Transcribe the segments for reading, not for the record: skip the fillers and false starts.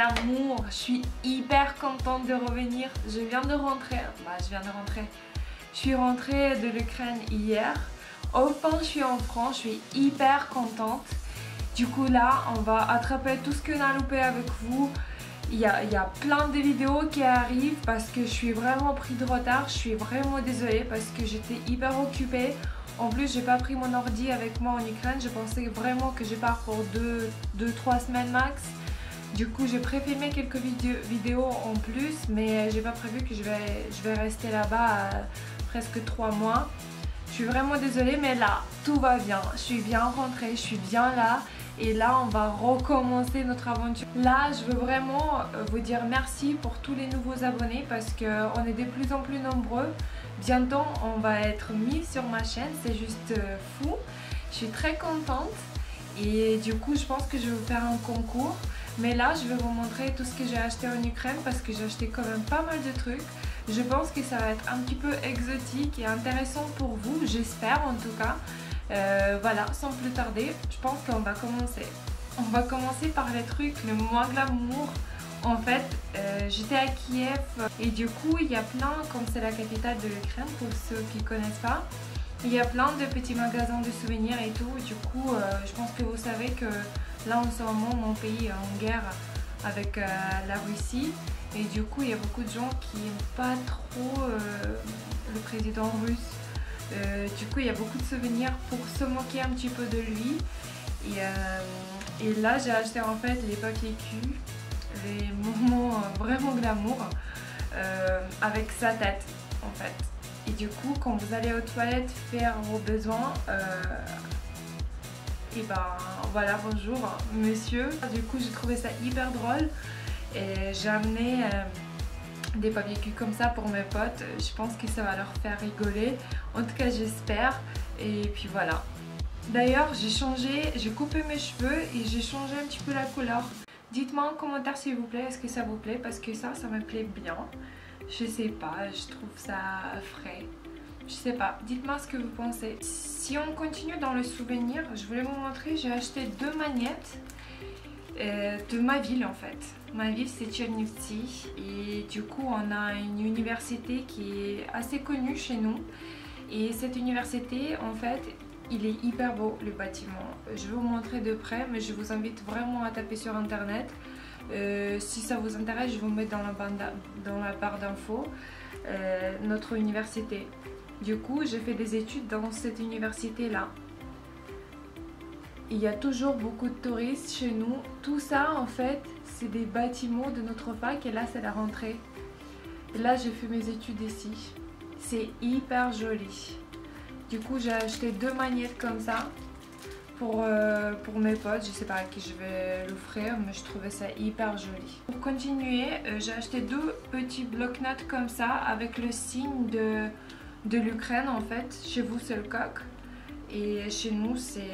d'amour, je suis hyper contente de revenir. Je viens de rentrer, je suis rentrée de l'Ukraine hier. Enfin, je suis en France, je suis hyper contente. Du coup là, on va attraper tout ce qu'on a loupé avec vous. Il y a plein de vidéos qui arrivent parce que je suis vraiment pris de retard. Je suis vraiment désolée parce que j'étais hyper occupée. En plus, j'ai pas pris mon ordi avec moi en Ukraine. Je pensais vraiment que je pars pour 2-3 semaines max. Du coup, j'ai pré-filmé quelques vidéos en plus, mais j'ai pas prévu que je vais rester là-bas presque 3 mois. Je suis vraiment désolée, mais là, tout va bien. Je suis bien rentrée, je suis bien là. Et là, on va recommencer notre aventure. Là, je veux vraiment vous dire merci pour tous les nouveaux abonnés parce qu'on est de plus en plus nombreux. Bientôt, on va être 1000 sur ma chaîne. C'est juste fou. Je suis très contente. Et du coup, je pense que je vais vous faire un concours. Mais là, je vais vous montrer tout ce que j'ai acheté en Ukraine parce que j'ai acheté quand même pas mal de trucs. Je pense que ça va être un petit peu exotique et intéressant pour vous. J'espère en tout cas. Voilà, sans plus tarder, je pense qu'on va commencer. On va commencer par les trucs le moins glamour. En fait, j'étais à Kiev et du coup, il y a plein, comme c'est la capitale de l'Ukraine, pour ceux qui ne connaissent pas, il y a plein de petits magasins de souvenirs et tout. Et du coup, je pense que vous savez que là, en ce moment, mon pays est en guerre avec la Russie. Et du coup, il y a beaucoup de gens qui n'aiment pas trop le président russe. Du coup, il y a beaucoup de souvenirs pour se moquer un petit peu de lui. Et là, j'ai acheté en fait les papiers cul, les moments vraiment glamour avec sa tête en fait. Et du coup, quand vous allez aux toilettes faire vos besoins, et ben voilà, bonjour monsieur. Du coup, j'ai trouvé ça hyper drôle et j'ai amené des papiers cul comme ça pour mes potes. Je pense que ça va leur faire rigoler. En tout cas, j'espère. Et puis voilà. D'ailleurs, j'ai coupé mes cheveux et j'ai changé un petit peu la couleur. Dites-moi en commentaire s'il vous plaît, est-ce que ça vous plaît? Parce que ça me plaît bien. Je sais pas, je trouve ça frais. Je sais pas, dites-moi ce que vous pensez. Si on continue dans le souvenir, je voulais vous montrer, j'ai acheté 2 magnettes de ma ville en fait. Ma ville c'est Tchernivtsi et du coup on a une université qui est assez connue chez nous. Et cette université en fait, il est hyper beau le bâtiment. Je vais vous montrer de près mais je vous invite vraiment à taper sur internet. Si ça vous intéresse, je vous mets dans la barre d'infos notre université. Du coup, j'ai fait des études dans cette université-là. Il y a toujours beaucoup de touristes chez nous. Tout ça, en fait, c'est des bâtiments de notre fac et là, c'est la rentrée. Et là, j'ai fait mes études ici. C'est hyper joli. Du coup, j'ai acheté 2 magnettes comme ça pour mes potes. Je sais pas à qui je vais l'offrir, mais je trouvais ça hyper joli. Pour continuer, j'ai acheté 2 petits bloc-notes comme ça avec le signe de l'Ukraine en fait. Chez vous c'est le coq et chez nous c'est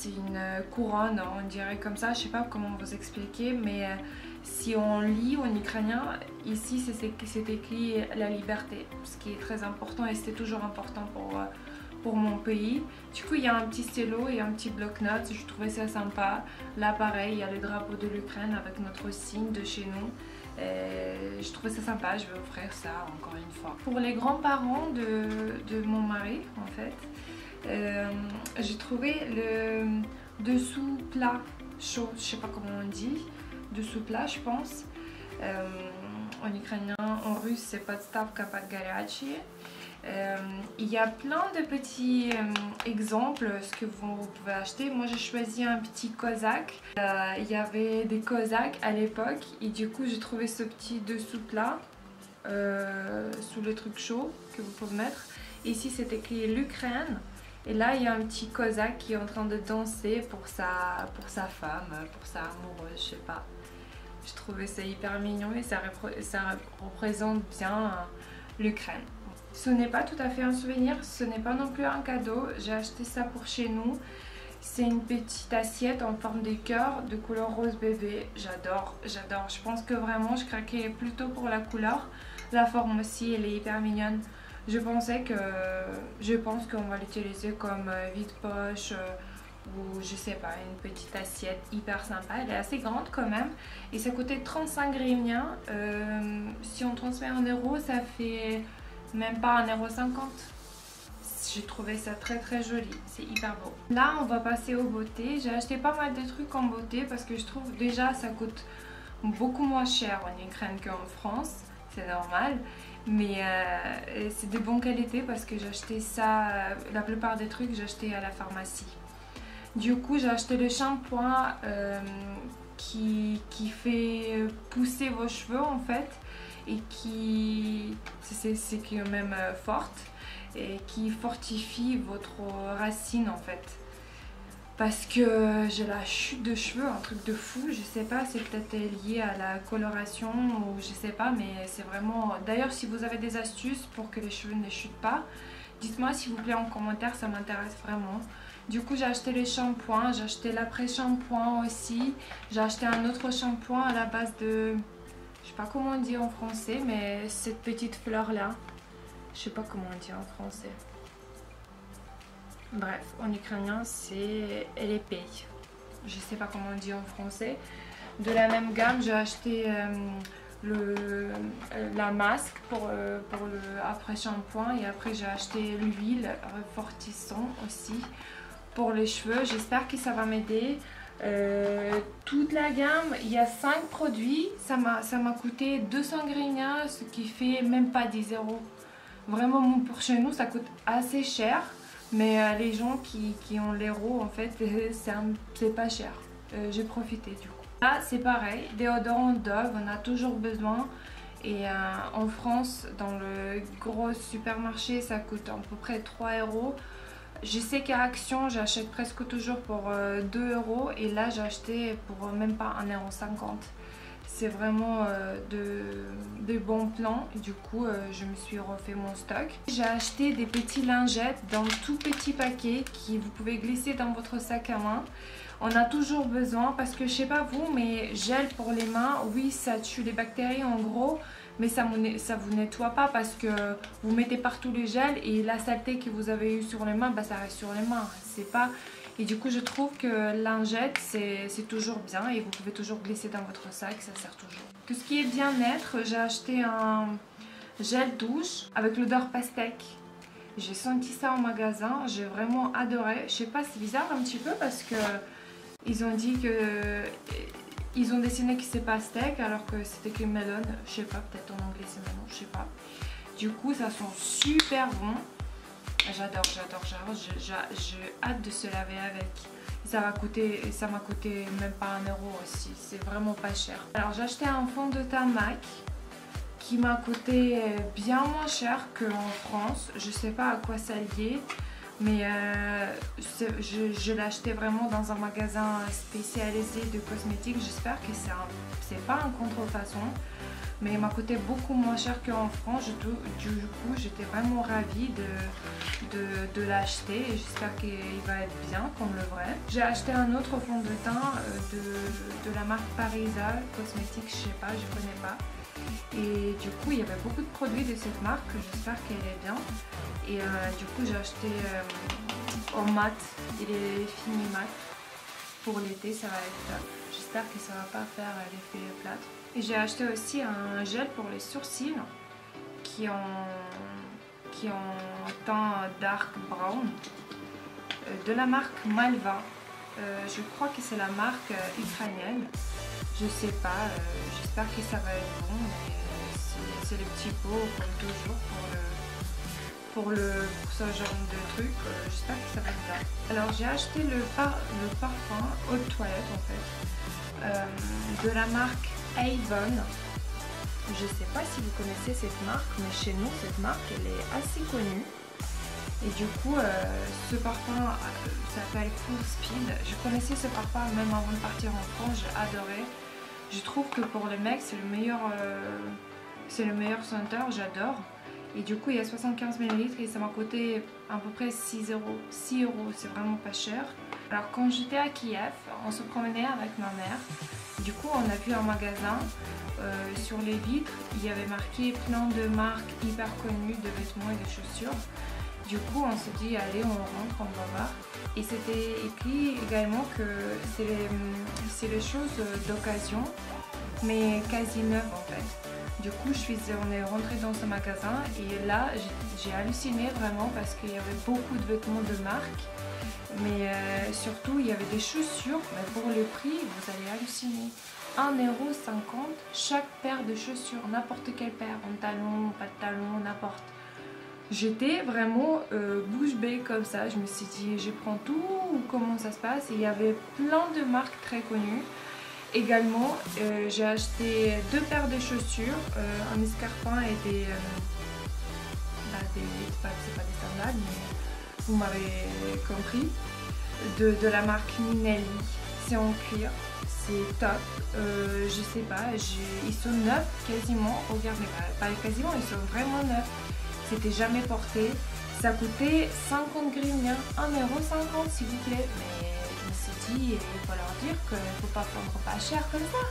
une couronne, on dirait comme ça. Je sais pas comment vous expliquer, mais si on lit en ukrainien, ici c'est écrit la liberté, ce qui est très important et c'était toujours important pour mon pays. Du coup il y a un petit stylo et un petit bloc-notes, je trouvais ça sympa. Là pareil, il y a le drapeau de l'Ukraine avec notre signe de chez nous. Je trouvais ça sympa, je vais offrir ça encore une fois. Pour les grands-parents de mon mari en fait, j'ai trouvé le dessous plat chaud, je sais pas comment on dit, dessous plat je pense. En ukrainien, en russe c'est подставка под горячие. Il y a plein de petits exemples, ce que vous pouvez acheter. Moi j'ai choisi un petit cosaque. Il y avait des cosaques à l'époque et du coup j'ai trouvé ce petit dessous plat sous le truc chaud que vous pouvez mettre. Ici c'est écrit l'Ukraine et là il y a un petit cosaque qui est en train de danser pour sa femme, pour sa amoureuse, je sais pas. Je trouvais ça hyper mignon et ça représente bien l'Ukraine. Ce n'est pas tout à fait un souvenir, ce n'est pas non plus un cadeau. J'ai acheté ça pour chez nous. C'est une petite assiette en forme de cœur de couleur rose bébé. J'adore, j'adore. Je pense que vraiment je craquais plutôt pour la couleur. La forme aussi, elle est hyper mignonne. Je pense qu'on va l'utiliser comme vide-poche ou je sais pas, une petite assiette hyper sympa. Elle est assez grande quand même et ça coûtait 35 hryvnias. Si on transmet en euros, ça fait même pas 1,50 €. J'ai trouvé ça très très joli, c'est hyper beau. Là on va passer aux beautés. J'ai acheté pas mal de trucs en beauté parce que je trouve déjà ça coûte beaucoup moins cher en Ukraine qu'en France, c'est normal. Mais c'est de bonne qualité parce que j'ai acheté ça, la plupart des trucs j'ai acheté à la pharmacie. Du coup j'ai acheté le shampoing qui fait pousser vos cheveux en fait et c'est quand même forte et qui fortifie votre racine en fait. Parce que j'ai la chute de cheveux, un truc de fou, je sais pas, c'est peut-être lié à la coloration ou je sais pas, mais c'est vraiment... D'ailleurs, si vous avez des astuces pour que les cheveux ne chutent pas, dites-moi s'il vous plaît en commentaire, ça m'intéresse vraiment. Du coup, j'ai acheté les shampoings, j'ai acheté l'après-shampoing aussi, j'ai acheté un autre shampoing à la base de... Je sais pas comment on dit en français, mais cette petite fleur là, je sais pas comment on dit en français. Bref, en ukrainien c'est LP. Je sais pas comment on dit en français. De la même gamme, j'ai acheté la masque pour le après-shampoing et après j'ai acheté l'huile refortissant aussi pour les cheveux. J'espère que ça va m'aider. Toute la gamme, il y a 5 produits. Ça m'a coûté 200 hryvnias, ce qui fait même pas 10 €. Vraiment, pour chez nous, ça coûte assez cher. Mais les gens qui ont l'euro, en fait, c'est pas cher. J'ai profité du coup. Là, c'est pareil, déodorant Dove, on a toujours besoin. Et en France, dans le gros supermarché, ça coûte à peu près 3 €. Je sais qu'à Action, j'achète presque toujours pour 2 €. Et là, j'ai acheté pour même pas 1,50 €. C'est vraiment de bons plans et du coup je me suis refait mon stock. J'ai acheté des petits lingettes dans tout petit paquet qui vous pouvez glisser dans votre sac à main. On a toujours besoin parce que je sais pas vous, mais gel pour les mains, oui ça tue les bactéries en gros, mais ça vous nettoie pas parce que vous mettez partout le gel et la saleté que vous avez eu sur les mains, bah, ça reste sur les mains. C'est pas... Et du coup je trouve que lingette c'est toujours bien et vous pouvez toujours glisser dans votre sac, ça sert toujours. Tout ce qui est bien-être, j'ai acheté un gel douche avec l'odeur pastèque. J'ai senti ça en magasin, j'ai vraiment adoré. Je sais pas, c'est bizarre un petit peu parce que ils ont dit que... Ils ont dessiné que c'est pastèque alors que c'était que melon. Je sais pas, peut-être en anglais c'est melon, je sais pas. Du coup ça sent super bon. J'adore, j'ai hâte de se laver avec. Ça m'a coûté même pas 1 € aussi, c'est vraiment pas cher. Alors j'ai acheté un fond de teint MAC qui m'a coûté bien moins cher qu'en France. Je sais pas à quoi ça liait, mais je l'ai acheté vraiment dans un magasin spécialisé de cosmétiques. J'espère que c'est pas un contrefaçon. Mais il m'a coûté beaucoup moins cher qu'en France. Du coup, j'étais vraiment ravie de l'acheter et j'espère qu'il va être bien comme le vrai. J'ai acheté un autre fond de teint de la marque Parisa Cosmétiques, je sais pas, je connais pas. Et du coup, il y avait beaucoup de produits de cette marque, j'espère qu'elle est bien. Et du coup, j'ai acheté en mat, il est fini mat. Pour l'été, ça va être top. J'espère que ça va pas faire l'effet plâtre. Et j'ai acheté aussi un gel pour les sourcils qui est en teint dark brown de la marque Malva. Je crois que c'est la marque ukrainienne. Je sais pas, j'espère que ça va être bon. C'est le petit pot comme toujours pour ce genre de truc. J'espère que ça va être bien. Alors j'ai acheté le parfum eau de toilette en fait de la marque Avon. Je sais pas si vous connaissez cette marque, mais chez nous cette marque elle est assez connue. Et du coup ce parfum s'appelle Full Speed. Je connaissais ce parfum même avant de partir en France, j'ai adoré. Je trouve que pour les mecs c'est le meilleur senteur, j'adore. Et du coup il y a 75 ml et ça m'a coûté à peu près 6 €. 6 €, c'est vraiment pas cher. Alors quand j'étais à Kiev, on se promenait avec ma mère. Du coup on a vu un magasin, sur les vitres, il y avait marqué plein de marques hyper connues de vêtements et de chaussures. Du coup on s'est dit allez on rentre, on va voir. et c'était écrit également que c'est les choses d'occasion, mais quasi neuves en fait. Du coup, on est rentré dans ce magasin et là, j'ai halluciné vraiment parce qu'il y avait beaucoup de vêtements de marque, mais surtout il y avait des chaussures, mais pour le prix, vous allez halluciner. 1,50 € chaque paire de chaussures, n'importe quelle paire, en talons, pas de talons, n'importe. J'étais vraiment bouche bée comme ça, je me suis dit je prends tout ou comment ça se passe, et il y avait plein de marques très connues. Également j'ai acheté 2 paires de chaussures, un escarpin et des c'est pas des sandales mais vous m'avez compris, de la marque Minelli, c'est en cuir, c'est top, je sais pas, ils sont neufs quasiment, regardez, pas quasiment, ils sont vraiment neufs. C'était jamais porté, ça coûtait 50 grivniens, 1,50 € s'il vous plaît, mais je me suis dit, il faut leur dire qu'il ne faut pas prendre pas cher comme ça.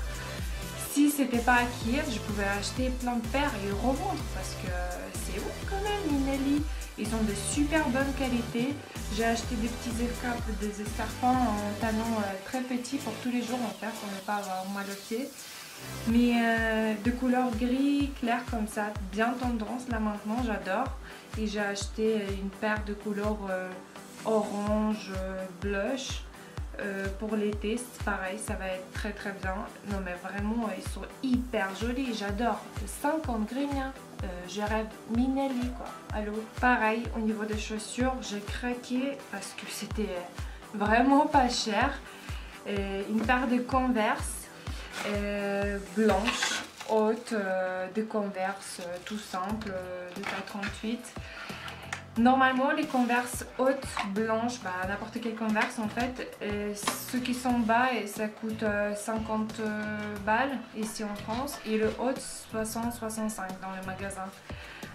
Si c'était pas à Kiev, je pouvais acheter plein de paires et revendre parce que c'est ouf quand même, Minelli. Ils sont de super bonne qualité. J'ai acheté des petits des escarpins en talons très petits pour tous les jours en fait, pour ne pas avoir mal aux pieds. Mais de couleur gris clair comme ça, bien tendance là maintenant, j'adore. Et j'ai acheté une paire de couleurs orange, blush pour l'été, pareil, ça va être très très bien. Non mais vraiment, ils sont hyper jolis, j'adore. 50 grivniens, je rêve, Minelli quoi. Allô. Pareil, au niveau des chaussures, j'ai craqué parce que c'était vraiment pas cher. Une paire de Converse blanche, haute, de Converse tout simple, de taille 38. Normalement les Converse hautes blanches, n'importe quelle Converse en fait, ceux qui sont bas ça coûte 50 balles ici en France et le haut 60-65 dans le magasin.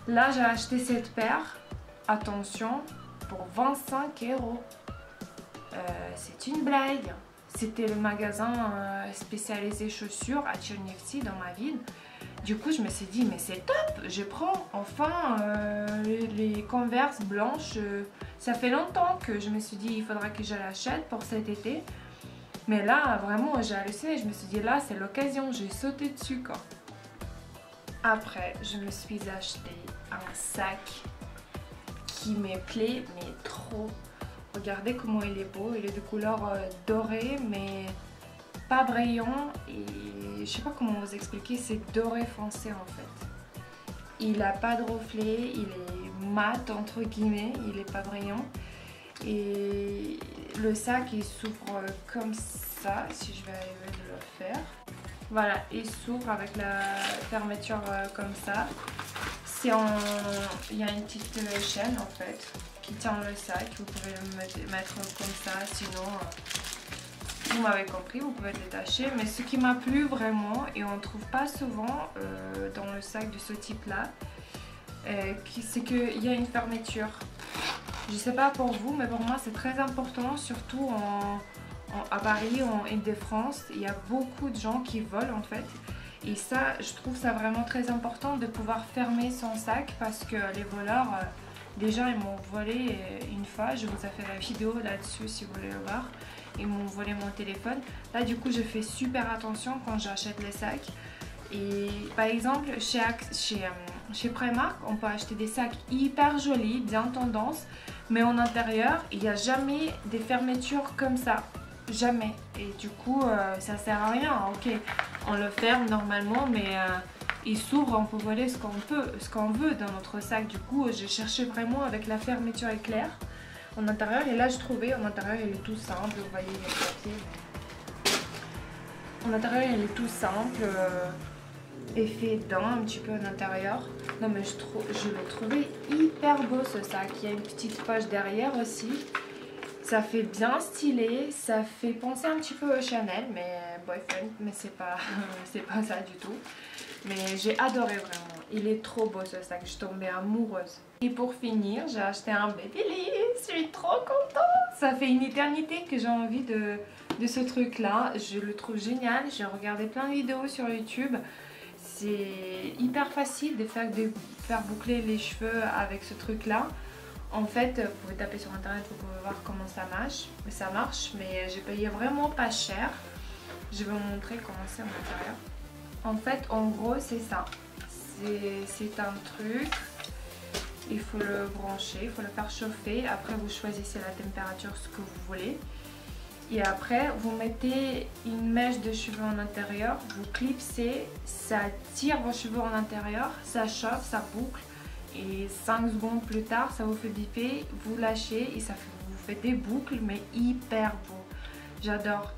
Là j'ai acheté cette paire, attention, pour 25 €. C'est une blague. C'était le magasin spécialisé chaussures à Tchernivtsi dans ma ville. Du coup, je me suis dit, mais c'est top, je prends enfin les Converse blanches. Ça fait longtemps que je me suis dit, il faudra que je l'achète pour cet été. Mais là, vraiment, j'ai halluciné. Je me suis dit, là, c'est l'occasion, j'ai sauté dessus quoi. Après, je me suis acheté un sac qui me plaît, mais trop. Regardez comment il est beau, il est de couleur dorée mais pas brillant et je sais pas comment vous expliquer, c'est doré foncé en fait. Il n'a pas de reflet, il est mat entre guillemets, il est pas brillant et le sac il s'ouvre comme ça, si je vais arriver à le faire. Voilà, il s'ouvre avec la fermeture comme ça. Il y a une petite chaîne en fait qui tient le sac, vous pouvez le mettre comme ça, sinon vous m'avez compris, vous pouvez le détacher. Mais ce qui m'a plu vraiment, et on ne trouve pas souvent dans le sac de ce type là, c'est qu'il y a une fermeture. Je sais pas pour vous, mais pour moi c'est très important, surtout à Paris, en Île-de-France, il y a beaucoup de gens qui volent en fait. Et ça, je trouve ça vraiment très important de pouvoir fermer son sac parce que les voleurs, déjà ils m'ont volé une fois, je vous ai fait la vidéo là-dessus si vous voulez le voir. Ils m'ont volé mon téléphone. Là du coup je fais super attention quand j'achète les sacs. Et par exemple chez Primark, on peut acheter des sacs hyper jolis, bien tendance. Mais en intérieur, il n'y a jamais des fermetures comme ça. Jamais. Et du coup ça sert à rien. Ok, on le ferme normalement mais il s'ouvre, on peut voler ce qu'on veut dans notre sac. Du coup j'ai cherché vraiment avec la fermeture éclair en intérieur et là je trouvais en intérieur il est tout simple. Vous voyez les papiers en intérieur il est tout simple, effet dents un petit peu en intérieur. Non mais je l'ai trouvé hyper beau ce sac. Il y a une petite poche derrière aussi. Ça fait bien stylé, ça fait penser un petit peu au Chanel, mais boyfriend, mais c'est pas ça du tout. Mais j'ai adoré vraiment, il est trop beau ce sac, je suis tombée amoureuse. Et pour finir, j'ai acheté un Babyliss, je suis trop contente. Ça fait une éternité que j'ai envie de ce truc là, je le trouve génial. J'ai regardé plein de vidéos sur YouTube. C'est hyper facile de faire boucler les cheveux avec ce truc là. En fait, vous pouvez taper sur internet, vous pouvez voir comment ça marche, mais j'ai payé vraiment pas cher. Je vais vous montrer comment c'est à l'intérieur. En fait, en gros, c'est ça. C'est un truc, il faut le brancher, il faut le faire chauffer. Après, vous choisissez la température, ce que vous voulez. Et après, vous mettez une mèche de cheveux en intérieur, vous clipsez, ça tire vos cheveux en intérieur, ça chauffe, ça boucle. Et 5 secondes plus tard, ça vous fait biper, vous lâchez et ça vous fait des boucles, mais hyper beau. J'adore.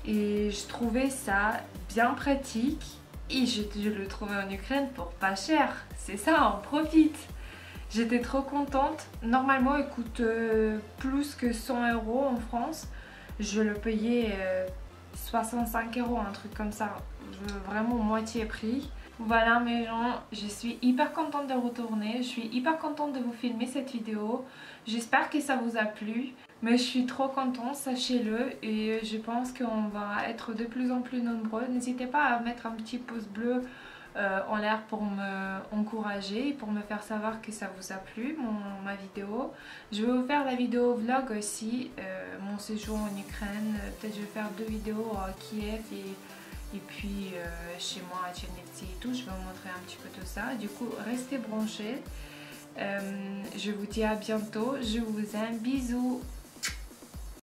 Et je trouvais ça bien pratique et je le trouvais en Ukraine pour pas cher. C'est ça, on profite. J'étais trop contente. Normalement, il coûte plus que 100 € en France. Je le payais 65 €, un truc comme ça. Vraiment moitié prix. Voilà mes gens, je suis hyper contente de retourner, je suis hyper contente de vous filmer cette vidéo. J'espère que ça vous a plu, mais je suis trop contente, sachez-le, et je pense qu'on va être de plus en plus nombreux. N'hésitez pas à mettre un petit pouce bleu en l'air pour me encourager et pour me faire savoir que ça vous a plu, ma vidéo. Je vais vous faire la vidéo vlog aussi, mon séjour en Ukraine. Peut-être je vais faire 2 vidéos à Kiev et puis chez moi à Tchernivtsi et tout. Je vais vous montrer un petit peu tout ça. Du coup, restez branchés. Je vous dis à bientôt. Je vous aime. Bisous.